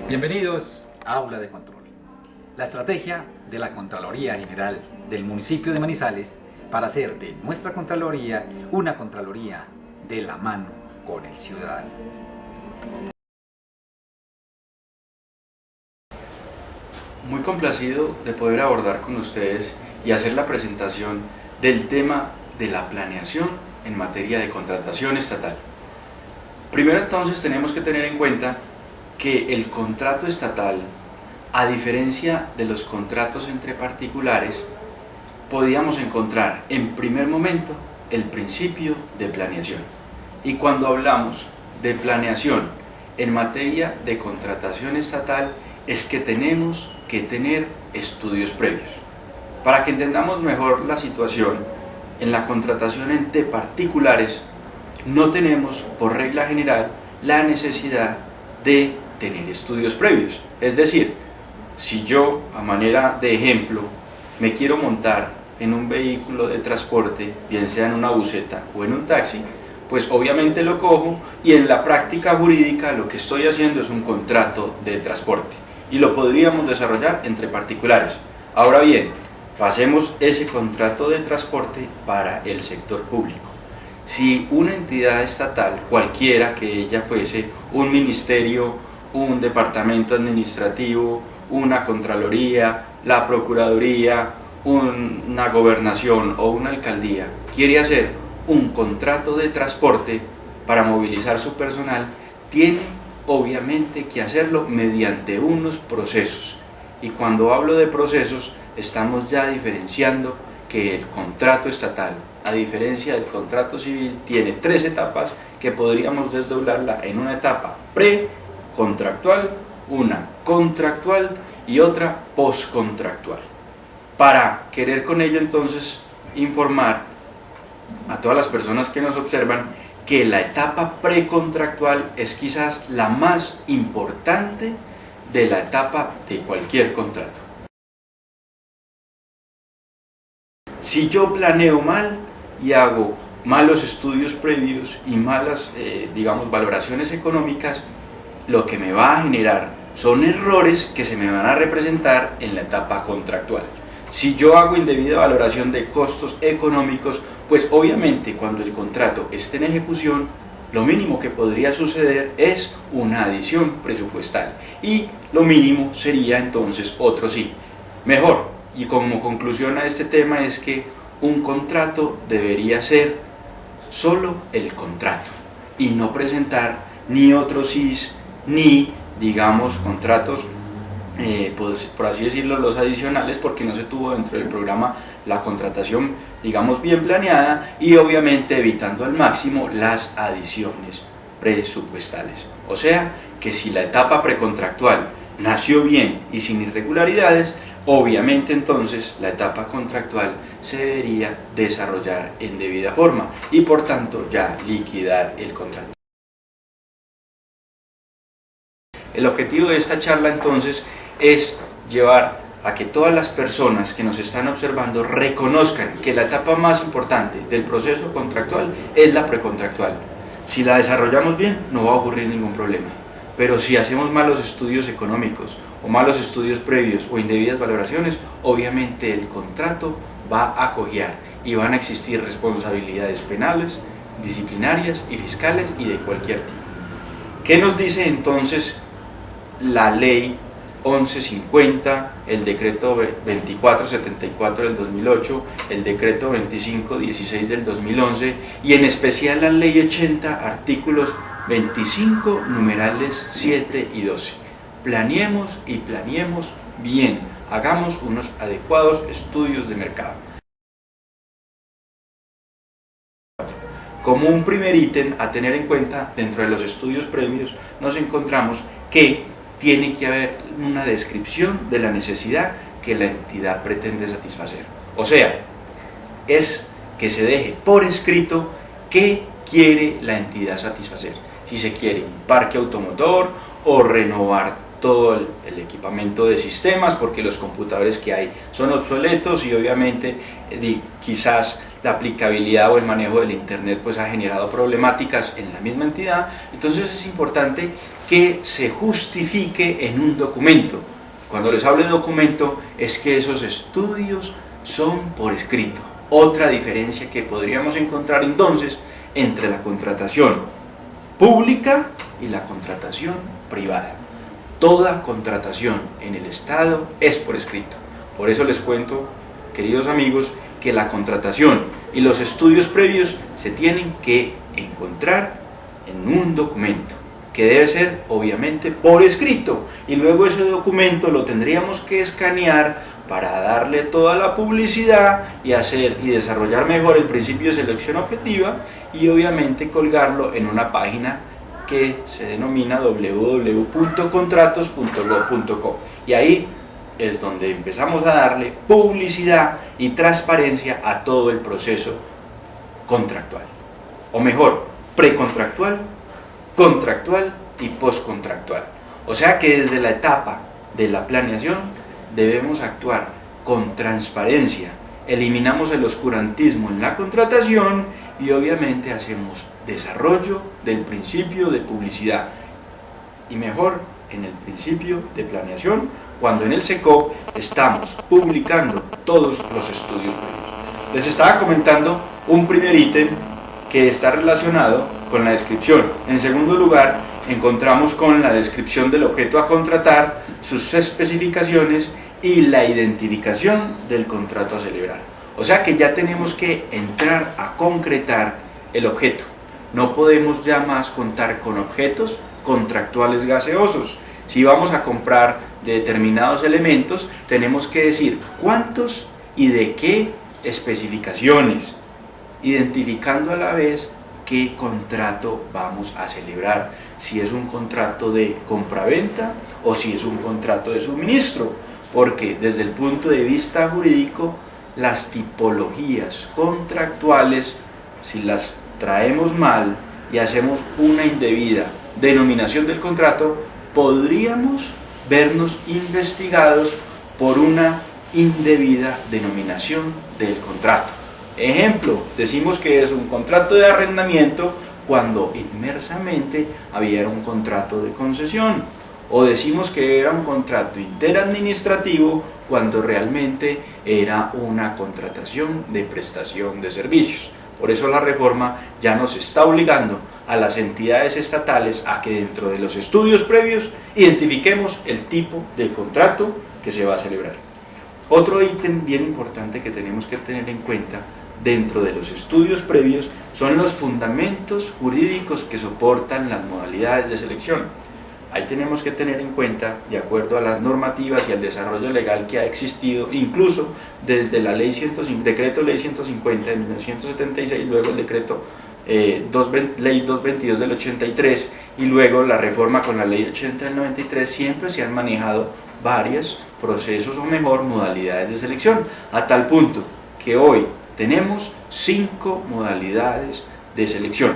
Bienvenidos a Aula de Control, la estrategia de la Contraloría General del municipio de Manizales para hacer de nuestra Contraloría una Contraloría de la mano con el ciudadano. Muy complacido de poder abordar con ustedes y hacer la presentación del tema de la planeación en materia de contratación estatal. Primero entonces tenemos que tener en cuenta que el contrato estatal, a diferencia de los contratos entre particulares, podíamos encontrar en primer momento el principio de planeación. Y cuando hablamos de planeación en materia de contratación estatal, es que tenemos que tener estudios previos. Para que entendamos mejor la situación, en la contratación entre particulares no tenemos por regla general la necesidad de tener estudios previos. Es decir, si yo, a manera de ejemplo, me quiero montar en un vehículo de transporte, bien sea en una buseta o en un taxi, pues obviamente lo cojo y en la práctica jurídica lo que estoy haciendo es un contrato de transporte y lo podríamos desarrollar entre particulares. Ahora bien, pasemos ese contrato de transporte para el sector público. Si una entidad estatal, cualquiera que ella fuese, un ministerio, un departamento administrativo, una contraloría, la procuraduría, una gobernación o una alcaldía, quiere hacer un contrato de transporte para movilizar su personal, tiene obviamente que hacerlo mediante unos procesos. Y cuando hablo de procesos, estamos ya diferenciando que el contrato estatal, a diferencia del contrato civil, tiene tres etapas que podríamos desdoblarla en una etapa precontractual, una contractual y otra postcontractual. Para querer con ello entonces informar a todas las personas que nos observan que la etapa precontractual es quizás la más importante de la etapa de cualquier contrato. Si yo planeo mal y hago malos estudios previos y malas, valoraciones económicas, lo que me va a generar son errores que se me van a representar en la etapa contractual. Si yo hago indebida valoración de costos económicos, pues obviamente cuando el contrato esté en ejecución, lo mínimo que podría suceder es una adición presupuestal y lo mínimo sería entonces otro sí. Mejor, y como conclusión a este tema, es que un contrato debería ser solo el contrato y no presentar ni otros sís ni contratos pues, por así decirlo, los adicionales, porque no se tuvo dentro del programa la contratación bien planeada y obviamente evitando al máximo las adiciones presupuestales. O sea que si la etapa precontractual nació bien y sin irregularidades, obviamente entonces la etapa contractual se debería desarrollar en debida forma y por tanto ya liquidar el contrato. El objetivo de esta charla entonces es llevar a que todas las personas que nos están observando reconozcan que la etapa más importante del proceso contractual es la precontractual. Si la desarrollamos bien, no va a ocurrir ningún problema. Pero si hacemos malos estudios económicos o malos estudios previos o indebidas valoraciones, obviamente el contrato va a cojear y van a existir responsabilidades penales, disciplinarias y fiscales y de cualquier tipo. ¿Qué nos dice entonces la ley 1150, el decreto 2474 del 2008, el decreto 2516 del 2011 y en especial la ley 80, artículos 25, numerales 7 y 12? Planeemos y planeemos bien, hagamos unos adecuados estudios de mercado. Como un primer ítem a tener en cuenta dentro de los estudios previos, nos encontramos que tiene que haber una descripción de la necesidad que la entidad pretende satisfacer. O sea, es que se deje por escrito qué quiere la entidad satisfacer. Si se quiere un parque automotor o renovar todo el equipamiento de sistemas porque los computadores que hay son obsoletos y obviamente quizás la aplicabilidad o el manejo del Internet pues ha generado problemáticas en la misma entidad. Entonces es importante que se justifique en un documento. Cuando les hablo de documento es que esos estudios son por escrito. Otra diferencia que podríamos encontrar entonces entre la contratación pública y la contratación privada. Toda contratación en el Estado es por escrito. Por eso les cuento, queridos amigos, que la contratación y los estudios previos se tienen que encontrar en un documento, que debe ser obviamente por escrito, y luego ese documento lo tendríamos que escanear para darle toda la publicidad y hacer y desarrollar mejor el principio de selección objetiva, y obviamente colgarlo en una página que se denomina www.contratos.gov.co, y ahí es donde empezamos a darle publicidad y transparencia a todo el proceso contractual, o mejor, precontractual, contractual y postcontractual. O sea que desde la etapa de la planeación debemos actuar con transparencia, eliminamos el oscurantismo en la contratación y obviamente hacemos desarrollo del principio de publicidad, y mejor en el principio de planeación, cuando en el SECOP estamos publicando todos los estudios previos. Les estaba comentando un primer ítem que está relacionado con la descripción. En segundo lugar, encontramos con la descripción del objeto a contratar, sus especificaciones y la identificación del contrato a celebrar. O sea que ya tenemos que entrar a concretar el objeto. No podemos ya más contar con objetos contractuales gaseosos. Si vamos a comprar determinados elementos, tenemos que decir cuántos y de qué especificaciones, identificando a la vez qué contrato vamos a celebrar, si es un contrato de compraventa o si es un contrato de suministro, porque desde el punto de vista jurídico, las tipologías contractuales, si las traemos mal y hacemos una indebida denominación del contrato, podríamos vernos investigados por una indebida denominación del contrato. Ejemplo, decimos que es un contrato de arrendamiento cuando inmersamente había un contrato de concesión, o decimos que era un contrato interadministrativo cuando realmente era una contratación de prestación de servicios. Por eso la reforma ya nos está obligando a las entidades estatales a que dentro de los estudios previos identifiquemos el tipo de contrato que se va a celebrar. Otro ítem bien importante que tenemos que tener en cuenta dentro de los estudios previos son los fundamentos jurídicos que soportan las modalidades de selección. Ahí tenemos que tener en cuenta, de acuerdo a las normativas y al desarrollo legal que ha existido, incluso desde la decreto ley 150 de 1976, luego el decreto ley 222 del 83 y luego la reforma con la ley 80 del 93, siempre se han manejado varios procesos o mejor modalidades de selección, a tal punto que hoy tenemos 5 modalidades de selección,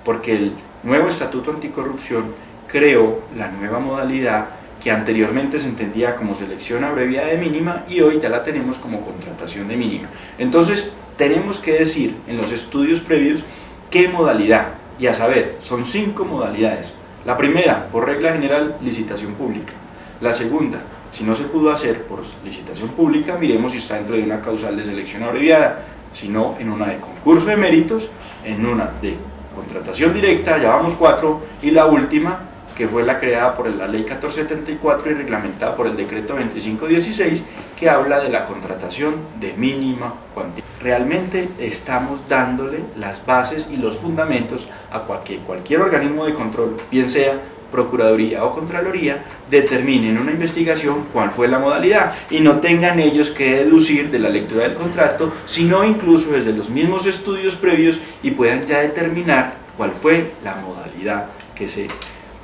porque el nuevo Estatuto Anticorrupción creó la nueva modalidad que anteriormente se entendía como selección abreviada de mínima y hoy ya la tenemos como contratación de mínima. Entonces tenemos que decir en los estudios previos qué modalidad, y a saber, son 5 modalidades. La primera, por regla general, licitación pública. La segunda, si no se pudo hacer por licitación pública, miremos si está dentro de una causal de selección abreviada, si no, en una de concurso de méritos, en una de contratación directa, ya vamos 4, y la última, que fue la creada por la ley 1474 y reglamentada por el decreto 2516, que habla de la contratación de mínima cuantía. Realmente estamos dándole las bases y los fundamentos a cualquier organismo de control, bien sea Procuraduría o Contraloría, determine en una investigación cuál fue la modalidad y no tengan ellos que deducir de la lectura del contrato, sino incluso desde los mismos estudios previos y puedan ya determinar cuál fue la modalidad que se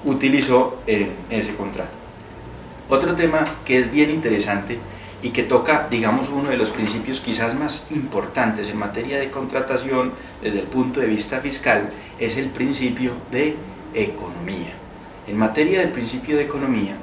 utilizó en ese contrato. Otro tema que es bien interesante y que toca, digamos, uno de los principios quizás más importantes en materia de contratación desde el punto de vista fiscal, es el principio de economía. En materia del principio de economía,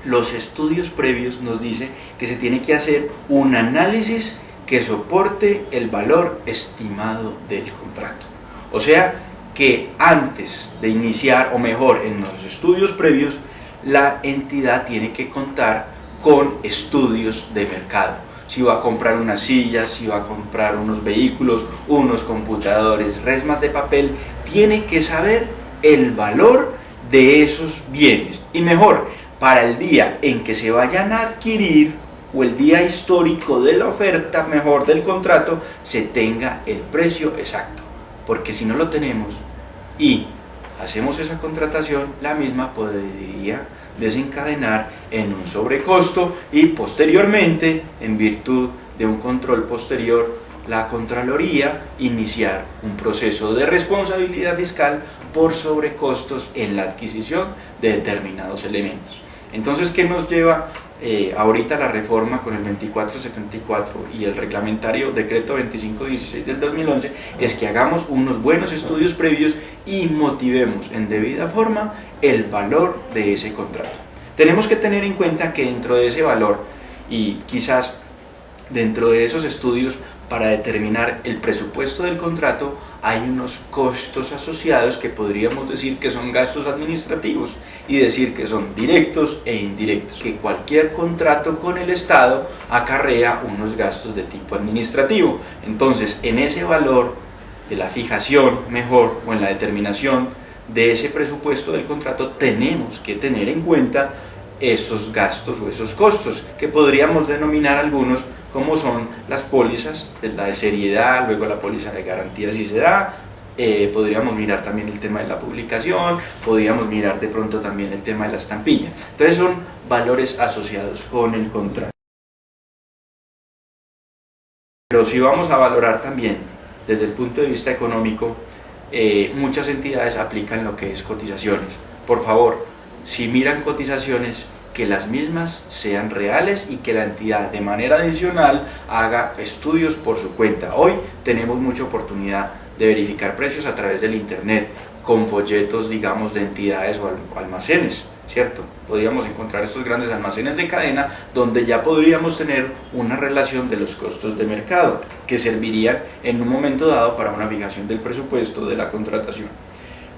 los estudios previos nos dicen que se tiene que hacer un análisis que que soporte el valor estimado del contrato. O sea, que antes de iniciar, o mejor, en los estudios previos, la entidad tiene que contar con estudios de mercado. Si va a comprar unas sillas, si va a comprar unos vehículos, unos computadores, resmas de papel, tiene que saber el valor de esos bienes. Y mejor, para el día en que se vayan a adquirir, o el día histórico de la oferta, mejor, del contrato, se tenga el precio exacto. Porque si no lo tenemos y hacemos esa contratación, la misma podría desencadenar en un sobrecosto y posteriormente, en virtud de un control posterior, la Contraloría iniciar un proceso de responsabilidad fiscal por sobrecostos en la adquisición de determinados elementos. Entonces, ¿qué nos lleva ahorita la reforma con el 2474 y el reglamentario decreto 2516 del 2011? Es que hagamos unos buenos estudios previos y motivemos en debida forma el valor de ese contrato. Tenemos que tener en cuenta que dentro de ese valor y quizás dentro de esos estudios, para determinar el presupuesto del contrato, hay unos costos asociados que podríamos decir que son gastos administrativos y decir que son directos e indirectos, que cualquier contrato con el Estado acarrea unos gastos de tipo administrativo. Entonces, en ese valor de la fijación, mejor, o en la determinación de ese presupuesto del contrato, tenemos que tener en cuenta esos gastos o esos costos, que podríamos denominar algunos como son las pólizas, la de seriedad, luego la póliza de garantía si se da, podríamos mirar también el tema de la publicación, podríamos mirar de pronto también el tema de la estampilla. Entonces son valores asociados con el contrato. Pero si vamos a valorar también desde el punto de vista económico, muchas entidades aplican lo que es cotizaciones. Por favor, si miran cotizaciones, que las mismas sean reales y que la entidad de manera adicional haga estudios por su cuenta. Hoy tenemos mucha oportunidad de verificar precios a través del internet, con folletos, digamos, de entidades o almacenes, ¿cierto? Podríamos encontrar estos grandes almacenes de cadena donde ya podríamos tener una relación de los costos de mercado que servirían en un momento dado para una fijación del presupuesto de la contratación.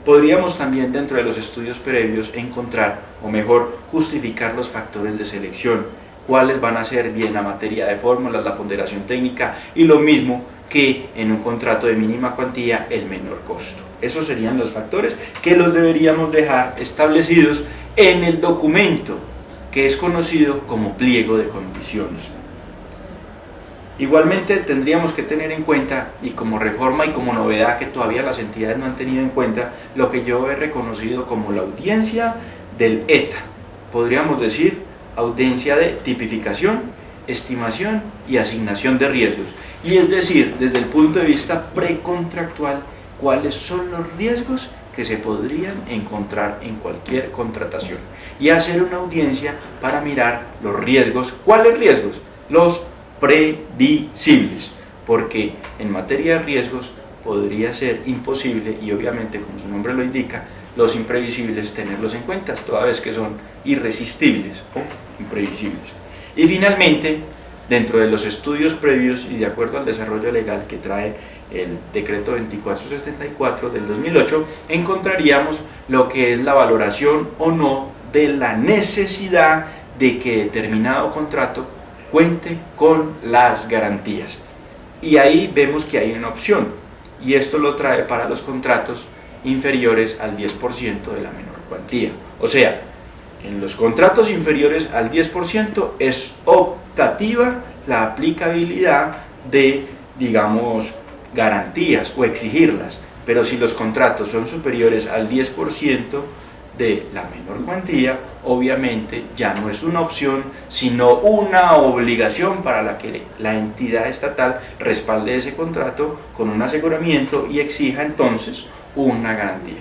Podríamos también dentro de los estudios previos encontrar, o mejor, justificar los factores de selección, cuáles van a ser bien la materia de fórmulas, la ponderación técnica y lo mismo que en un contrato de mínima cuantía, el menor costo. Esos serían los factores que los deberíamos dejar establecidos en el documento que es conocido como pliego de condiciones. Igualmente tendríamos que tener en cuenta, y como reforma y como novedad que todavía las entidades no han tenido en cuenta, lo que yo he reconocido como la audiencia del ETA. Podríamos decir audiencia de tipificación, estimación y asignación de riesgos. Y es decir, desde el punto de vista precontractual, cuáles son los riesgos que se podrían encontrar en cualquier contratación. Y hacer una audiencia para mirar los riesgos. ¿Cuáles riesgos? Los previsibles, porque en materia de riesgos podría ser imposible, y obviamente como su nombre lo indica, los imprevisibles tenerlos en cuenta, toda vez que son irresistibles o imprevisibles. Y finalmente, dentro de los estudios previos y de acuerdo al desarrollo legal que trae el decreto 2474 del 2008, encontraríamos lo que es la valoración o no de la necesidad de que determinado contrato cuente con las garantías. Y ahí vemos que hay una opción, y esto lo trae para los contratos inferiores al 10% de la menor cuantía. O sea, en los contratos inferiores al 10% es optativa la aplicabilidad de, digamos, garantías o exigirlas, pero si los contratos son superiores al 10% de la menor cuantía, obviamente ya no es una opción, sino una obligación para la que la entidad estatal respalde ese contrato con un aseguramiento y exija entonces una garantía.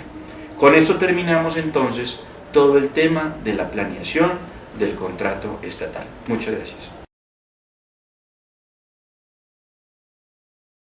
Con esto terminamos entonces todo el tema de la planeación del contrato estatal. Muchas gracias.